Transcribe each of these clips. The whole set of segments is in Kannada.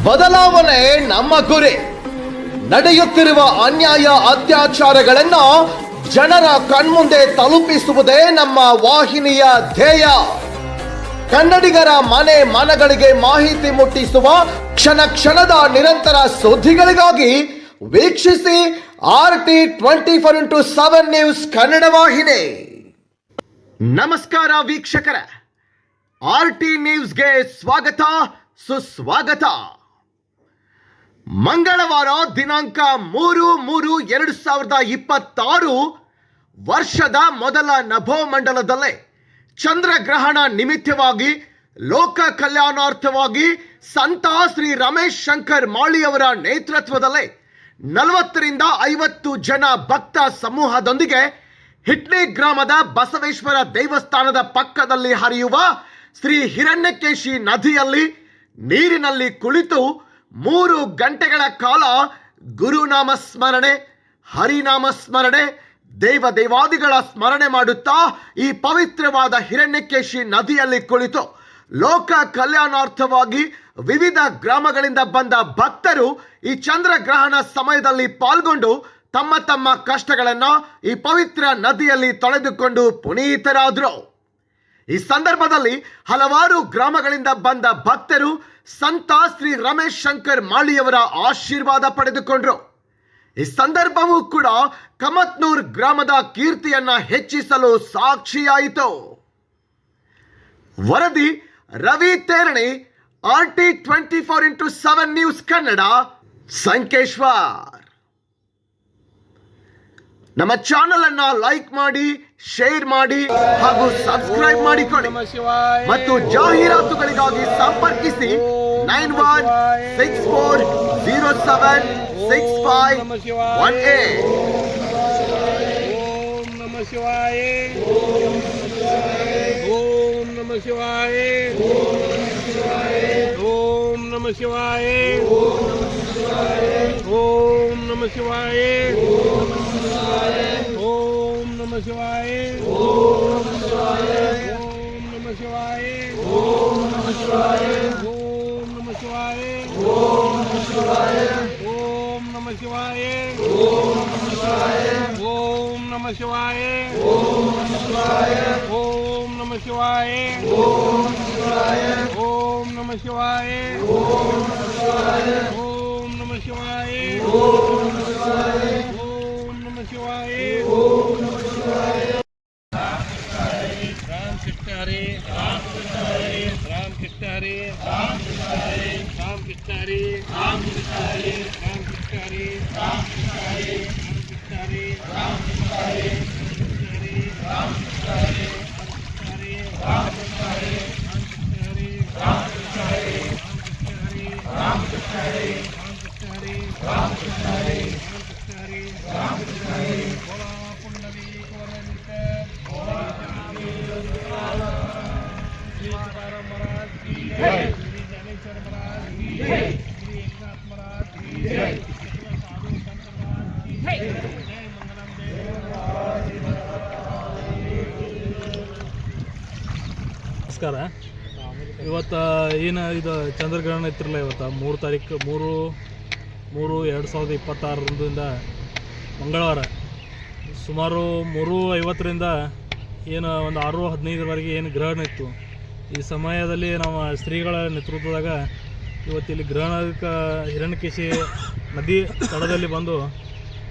ಬದಲಾವಣೆ ನಮ್ಮ ಗುರಿ. ನಡೆಯುತ್ತಿರುವ ಅನ್ಯಾಯ ಅತ್ಯಾಚಾರಗಳನ್ನು ಜನರ ಕಣ್ಮುಂದೆ ತಲುಪಿಸುವುದೇ ನಮ್ಮ ವಾಹಿನಿಯ ಧ್ಯೇಯ. ಕನ್ನಡಿಗರ ಮನೆ ಮನಗಳಿಗೆ ಮಾಹಿತಿ ಮುಟ್ಟಿಸುವ ಕ್ಷಣ ಕ್ಷಣದ ನಿರಂತರ ಸುದ್ದಿಗಳಿಗಾಗಿ ವೀಕ್ಷಿಸಿ RT24x7 ನ್ಯೂಸ್ ಕನ್ನಡ ವಾಹಿನಿ. ನಮಸ್ಕಾರ ವೀಕ್ಷಕರೇ, RT ನ್ಯೂಸ್ಗೆ ಸ್ವಾಗತ ಸುಸ್ವಾಗತ. ಮಂಗಳವಾರ ದಿನಾಂಕ 3/3/2026 ವರ್ಷದ ಮೊದಲ ನಭೋಮಂಡಲದಲ್ಲೇ ಚಂದ್ರಗ್ರಹಣ ನಿಮಿತ್ತವಾಗಿ ಲೋಕ ಕಲ್ಯಾಣಾರ್ಥವಾಗಿ ಸಂತ ಶ್ರೀ ರಮೇಶ್ ಶಂಕರ್ ಮಾಳಿಯವರ ನೇತೃತ್ವದಲ್ಲೇ 40ರಿಂದ 50 ಜನ ಭಕ್ತ ಸಮೂಹದೊಂದಿಗೆ ಹಿಟ್ನಿ ಗ್ರಾಮದ ಬಸವೇಶ್ವರ ದೇವಸ್ಥಾನದ ಪಕ್ಕದಲ್ಲಿ ಹರಿಯುವ ಶ್ರೀ ಹಿರಣ್ಯಕೇಶಿ ನದಿಯಲ್ಲಿ ನೀರಿನಲ್ಲಿ ಕುಳಿತು 3 ಗಂಟೆಗಳ ಕಾಲ ಗುರುನಾಮ ಸ್ಮರಣೆ, ಹರಿನಾಮ ಸ್ಮರಣೆ, ದೇವಾದಿಗಳ ಸ್ಮರಣೆ ಮಾಡುತ್ತಾ ಈ ಪವಿತ್ರವಾದ ಹಿರಣ್ಯಕೇಶಿ ನದಿಯಲ್ಲಿ ಕುಳಿತು ಲೋಕ ಕಲ್ಯಾಣಾರ್ಥವಾಗಿ ವಿವಿಧ ಗ್ರಾಮಗಳಿಂದ ಬಂದ ಭಕ್ತರು ಈ ಚಂದ್ರಗ್ರಹಣ ಸಮಯದಲ್ಲಿ ಪಾಲ್ಗೊಂಡು ತಮ್ಮ ತಮ್ಮ ಕಷ್ಟಗಳನ್ನು ಈ ಪವಿತ್ರ ನದಿಯಲ್ಲಿ ತೊಳೆದುಕೊಂಡು ಪುನೀತರಾದರು. ಈ ಸಂದರ್ಭದಲ್ಲಿ ಹಲವಾರು ಗ್ರಾಮಗಳಿಂದ ಬಂದ ಭಕ್ತರು ಸಂತ ಶ್ರೀ ರಮೇಶ್ ಶಂಕರ್ ಮಾಳಿಯವರ ಆಶೀರ್ವಾದ ಪಡೆದುಕೊಂಡ್ರು. ಈ ಸಂದರ್ಭವೂ ಕೂಡ ಕಮತ್ನೂರ್ ಗ್ರಾಮದ ಕೀರ್ತಿಯನ್ನ ಹೆಚ್ಚಿಸಲು ಸಾಕ್ಷಿಯಾಯಿತು. ವರದಿ ರವಿ ತೇರಣಿ, RT24x7 ನ್ಯೂಸ್ ಕನ್ನಡ, ಸಂಕೇಶ್ವರ್. ನಮ್ಮ ಚಾನೆಲ್ ಅನ್ನ ಲೈಕ್ ಮಾಡಿ, ಶೇರ್ ಮಾಡಿ ಹಾಗೂ ಸಬ್ಸ್ಕ್ರೈಬ್ ಮಾಡಿಕೊಳ್ಳಿ ಮತ್ತು ಜಾಹೀರಾತುಗಳಿಗಾಗಿ ಸಂಪರ್ಕಿಸಿ 9164076518. ಓಂ ನಮಃ ಶಿವಾಯ. ಓಂ ನಮಃ ಶಿವಾಯ. ಓಂ ನಮಃ ಶಿವಾಯ. ಓಂ ನಮಃ ಶಿವಾಯ. ಓಂ ನಮಃ ಶಿವಾಯ. ಓಂ ನಮಃ ಶಿವಾಯ. ಓಂ ನಮಃ ಶಿವಾಯ. ಓಂ ನಮಃ ಶಿವಾಯ. ಓಂ ನಮಃ ಶಿವಾಯ. ಓಂ ನಮಃ ಶಿವಾಯ. ಓಂ ನಮಃ ಶಿವಾಯ. ಓಂ ನಮಃ ಶಿವಾಯ. ಓಂ ನಮಃ ಶಿವಾಯ. ಓಂ ನಮಃ ಶಿವಾಯ. ಓಂ ನಮಃ ಶಿವಾಯ. ರಾಮ ಕೃಷ್ಣ ಹರಿ. ರಾಮ ಕೃಷ್ಣ ಹರಿ. ರಾಮ ಕೃಷ್ಣ ಹರಿ. ರಾಮ ಕೃಷ್ಣ ಹರಿ. ರಾಮ ಕೃಷ್ಣ ಹರಿ. ರಾಮ ಕೃಷ್ಣ ಹರಿ. ರಾಮ ಕೃಷ್ಣ ಹರಿ. ರಾಮ ಕೃಷ್ಣ ಹರಿ. ರಾಮ ಕೃಷ್ಣ ಹರಿ. ರಾಮ ಕೃಷ್ಣ ಹರಿ. ರಾಮ ಕೃಷ್ಣ ಹರಿ. ರಾಮ ಕೃಷ್ಣ ಹರಿ. ರಾಮ ಕೃಷ್ಣ ಹರಿ. ರಾಮ ಕೃಷ್ಣ ಹರಿ. ಗೋಲಾ ಪುಂಡರಿ ಗೋಲಂತ ಗೋಲಾ ಶ್ರೀ ತುಕಾರಾಂ ಮಹಾರಾಜ್ की जय, श्री ज्ञानेश्वर महाराज की जय, श्री एकनाथ महाराज की जय, साधु संत महाराज की जय. जय मंगलम जय. ನಮಸ್ಕಾರ. ಇವತ್ತು ಏನು ಇದು ಚಂದ್ರಗ್ರಹಣ ಇತ್ತಿರಲ್ಲ, ಇವತ್ತು 3/3/2026 ಮಂಗಳವಾರ ಸುಮಾರು 3:50ರಿಂದ ಏನು ಒಂದು 6:15ವರೆಗೆ ಏನು ಗ್ರಹಣ ಇತ್ತು. ಈ ಸಮಯದಲ್ಲಿ ನಮ್ಮ ಶ್ರೀಗಳ ನೇತೃತ್ವದಾಗ ಇವತ್ತಿಲ್ಲಿ ಗ್ರಹಣಕ್ಕೆ ಹಿರಣ್ಯಕೇಶಿ ನದಿ ತಡದಲ್ಲಿ ಬಂದು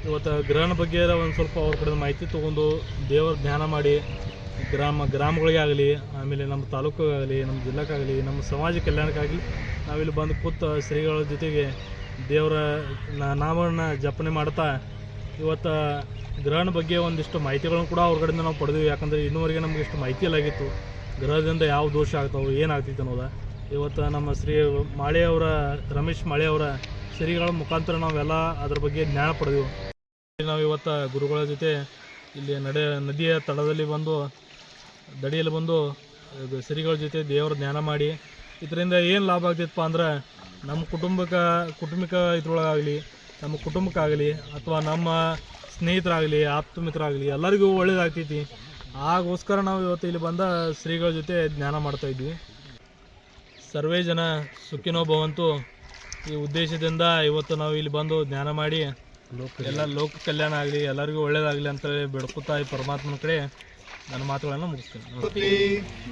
ಇವತ್ತು ಗ್ರಹಣ ಬಗ್ಗೆ ಒಂದು ಸ್ವಲ್ಪ ಅವ್ರ ಕಡೆ ಮಾಹಿತಿ ತೊಗೊಂಡು ದೇವರ ಧ್ಯಾನ ಮಾಡಿ ಗ್ರಾಮಗಳಿಗೆ ಆಗಲಿ, ಆಮೇಲೆ ನಮ್ಮ ತಾಲೂಕಿಗಾಗಲಿ, ನಮ್ಮ ಜಿಲ್ಲೆಗಾಗಲಿ, ನಮ್ಮ ಸಮಾಜ ಕಲ್ಯಾಣಕ್ಕಾಗಲಿ ನಾವಿಲ್ಲಿ ಬಂದು ಕೂತು ಶ್ರೀಗಳ ಜೊತೆಗೆ ದೇವರ ನಾಮವನ್ನು ಜಪನೆ ಮಾಡ್ತಾ ಇವತ್ತು ಗ್ರಹಣ ಬಗ್ಗೆ ಒಂದಿಷ್ಟು ಮಾಹಿತಿಗಳನ್ನು ಕೂಡ ಅವ್ರ ಕಡೆಯಿಂದ ನಾವು ಪಡೆದ್ವಿ. ಯಾಕಂದರೆ ಇನ್ನೂವರೆಗೆ ನಮಗೆ ಇಷ್ಟು ಮಾಹಿತಿ ಇಲ್ಲಾಗಿತ್ತು ಗ್ರಹದಿಂದ ಯಾವ ದೋಷ ಆಗ್ತಾವೆ, ಏನಾಗ್ತಿತ್ತು ಅನ್ನೋದು. ಇವತ್ತು ನಮ್ಮ ಶ್ರೀ ಮಾಳಿಯವರ ರಮೇಶ್ ಮಾಳಿಯವರ ಶ್ರೀಗಳ ಮುಖಾಂತರ ನಾವೆಲ್ಲ ಅದ್ರ ಬಗ್ಗೆ ಜ್ಞಾನ ಪಡೆದೆವು. ನಾವು ಇವತ್ತು ಗುರುಗಳ ಜೊತೆ ಇಲ್ಲಿ ನದಿಯ ತಳದಲ್ಲಿ ಬಂದು ದಡಿಯಲ್ಲಿ ಬಂದು ಶ್ರೀಗಳ ಜೊತೆ ದೇವರ ಧ್ಯಾನ ಮಾಡಿ ಇದರಿಂದ ಏನು ಲಾಭ ಆಗ್ತಿತ್ತಪ್ಪ ಅಂದ್ರೆ ನಮ್ಮ ಕುಟುಂಬಿಕ ಇದ್ರೊಳಗಾಗಲಿ, ನಮ್ಮ ಕುಟುಂಬಕ್ಕಾಗಲಿ ಅಥವಾ ನಮ್ಮ ಸ್ನೇಹಿತರಾಗಲಿ, ಆಪ್ತ ಮಿತ್ರರಾಗಲಿ ಎಲ್ಲರಿಗೂ ಒಳ್ಳೇದಾಗ್ತೈತಿ. ಆಗೋಸ್ಕರ ನಾವು ಇವತ್ತು ಇಲ್ಲಿ ಬಂದ ಶ್ರೀಗಳ ಜೊತೆ ಜ್ಞಾನ ಮಾಡ್ತಾಯಿದ್ವಿ. ಸರ್ವೇ ಜನ ಸುಖಿನೋ ಭವಂತು. ಈ ಉದ್ದೇಶದಿಂದ ಇವತ್ತು ನಾವು ಇಲ್ಲಿ ಬಂದು ಧ್ಯಾನ ಮಾಡಿ ಎಲ್ಲ ಲೋಕ ಕಲ್ಯಾಣ ಆಗಲಿ, ಎಲ್ಲರಿಗೂ ಒಳ್ಳೇದಾಗಲಿ ಅಂತೇಳಿ ಬೇಡ್ಕೊತಾ ಈ ಪರಮಾತ್ಮನ ಕಡೆ ನನ್ನ ಮಾತುಗಳನ್ನು ಮುಗಿಸ್ತೇನೆ.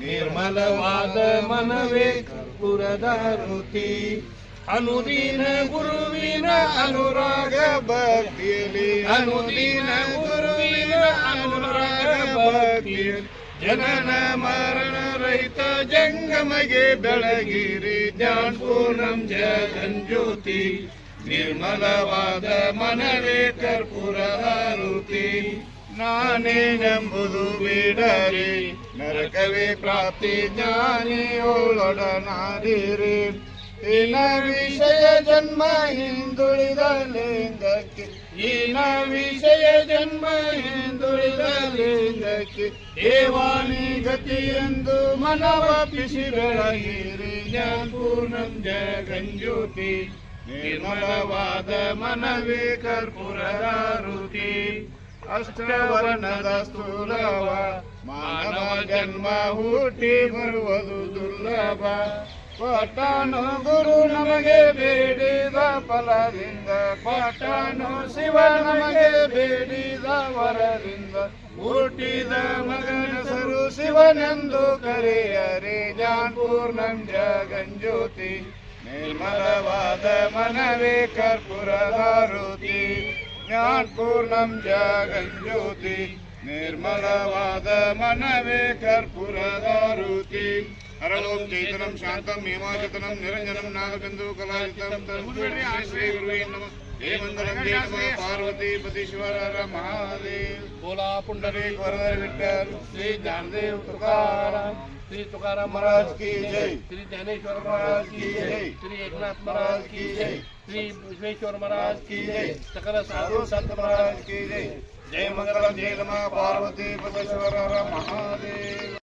ನಿರ್ಮಲವಾದ ಮನವೇ ಪುರದಾರುತಿ, ಅನುದಿನ ಗುರುವಿನ ಅನುರಾಗ ಭಕ್ತಿಯಲ್ಲಿ, ಅನುದಿನ ಗುರುವಿನ ಅನುರಾಗ ಭಕ್ತಿಯಲ್ಲಿ, ಜನನ ಮರಣ ರಹಿತ ಜಂಗಮಗೆ ಬೆಳಗಿರಿ ಜ್ಞಾನಪೂರ್ಣಂ ಜಗಜ್ಯೋತಿ. ನಿರ್ಮಲವಾದ ಮನವೇ ಕರ್ಪೂರದಾರುತಿ, ನಾನೇನೆಂಬುದು ಬಿಡರಿ ನರಕವೇ ಪ್ರಾಪ್ತಿ ಜ್ಞಾನಿಯೊಳೊಡನಾದಿರಿ. ಇನ ವಿಷಯ ಜನ್ಮ ಹಿಂದುಳಿದ ಲಿಂಗಕ್ಕೆ, ಇನ ವಿಷಯ ಜನ್ಮ ಹಿಂದುಳಿದ ಲಿಂಗಕ್ಕೆ, ದೇವಾನಿ ಗತಿ ಎಂದು ಮನವಪ್ಪಿಸಿ ಬೆಳಗಿರಿ ಜ್ಞಾನಪೂರ್ಣಂ ಜಗಜ್ಯೋತಿ. ನಿರ್ಮಲವಾದ ಮನವೇ ಕರ್ಪೂರದಾರುತಿ, ಅಷ್ಟವರ್ಣದ ಸ್ಥೂಲವ ಮಾನವ ಜನ್ಮ ಹುಟ್ಟಿ ಬರುವುದು ದುರ್ಲಭ. ಪಠಾನು ಗುರು ನಮಗೆ ಬೇಡಿದ ಫಲದಿಂದ, ಪಠಾನು ಶಿವ ನಮಗೆ ಬೇಡಿದ ವರದಿಂದ, ಹುಟ್ಟಿದ ಮಗನಸರು ಶಿವನೆಂದು ಕರೆಯರೆ ಜ್ಞಾನಪೂರ್ಣಂ ಜಗಜ್ಯೋತಿ. ನಿರ್ಮಲವಾದ ಮನವೇ ಕರ್ಪೂರದಾರುತಿ, ಜ್ಞಾನಪೂರ್ಣಂ ಜಗಜ್ಯೋತಿ. ನಿರ್ಮಲವಾದ ಮನವೇ ಕರ್ಪೂರದಾರುತಿ. ಹರಳೋಂ ಚೈತನ್ಯಂ ಶಾಂತಂ ಹೇಮಾಚತನಂ ನಿರಂಜನಂ ನಾಗಬಂಧು ಕಲಾಜಿತಂ ತರುಣಿ ಶ್ರೀ ಗುರುವೇ ನಮಃ. ಹೇ ಮಂಗಲಂ ಜಯ ನಮಃ ಪಾರ್ವತಿ ಪತೀಶ್ವರ ಮಹಾದೇವ್. ಬೋಲಾ ಪುಂಡರೀಕ ವರದರ ವಿಠ್ಠಲ. ಶ್ರೀ ಜ್ಞಾನದೇವ್ ತುಕಾರಾಮ್, श्री तुकाराम महाराज की जय, श्री ज्ञानेश्वर महाराज की जय, श्री एकनाथ महाराज की जय, श्री विश्वेश्वर महाराज की जय, सकल साधु संत महाराज की जय. जय मंगलम जय नमः पार्वती परमेश्वर महादेव.